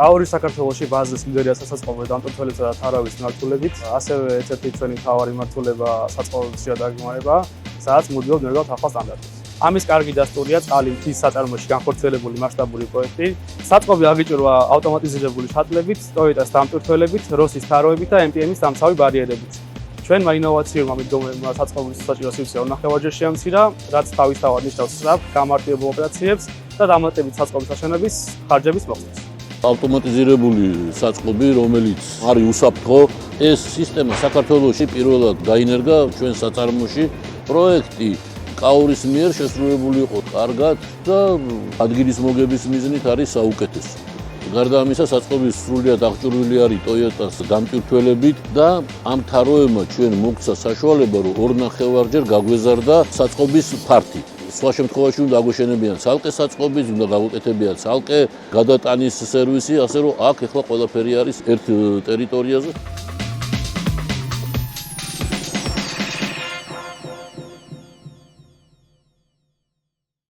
კაურის საქართველოში ბაზრის ლიდერია სასაწყობო დამტვერვალებისა და თარავის მმართველობით, ასევე ერთ-ერთი ჩვენი მთავარი მმართველობა საწყობების დაგეგმარება, სადაც მუდმივად ნერგავთ ახალ სტანდარტებს. ამის კარგი დასტურია წყალი მთის საწარმოში განხორციელებული მასშტაბური პროექტი, საწყობი აღიჭრვა ავტომატიზირებული შატლებით, ტოიოტას დამტვერვალებით, როსის თარავებით და MTM-ის დამცავი ბარიერებით. ჩვენმა ინოვაციურმა მიდგომებმა საწყობის საჭირო სივრცე 2 ნახევარჯერ შეამცირა, რაც თავისთავად ნიშნავს სწრაფ გამარტივებულ ოპერაციებს და დამატებით საწყობის აშენების ხარჯების მოხდას. ავტომატიზირებული საწყობი, რომელიც არის უსაფრთხო, ეს სისტემა საქართველოში პირველად დაინერგა ჩვენ საწარმოში. პროექტი კაურის მიერ შესრულებული იყო კარგად და ადგილის მოგების მიზნით არის საუკეთესო. გარდა ამისა, საწყობი სრულიად აღჭურვილი არის ტოიოტას დამტვერვალებით და ამ თარავებმა ჩვენ მოგცა საშუალება, რომ 2 ნახევარჯერ გაგვეზარდა საწყობის ფართი. სხვა შემთხვევაში უნდა აგვეშენებიან ცალკე საწყობიც, უნდა გავუკეთებიან ცალკე გადატანის სერვისი, ასე რომ აქ ეხლა ყველაფერი არის ერთ ტერიტორიაზე.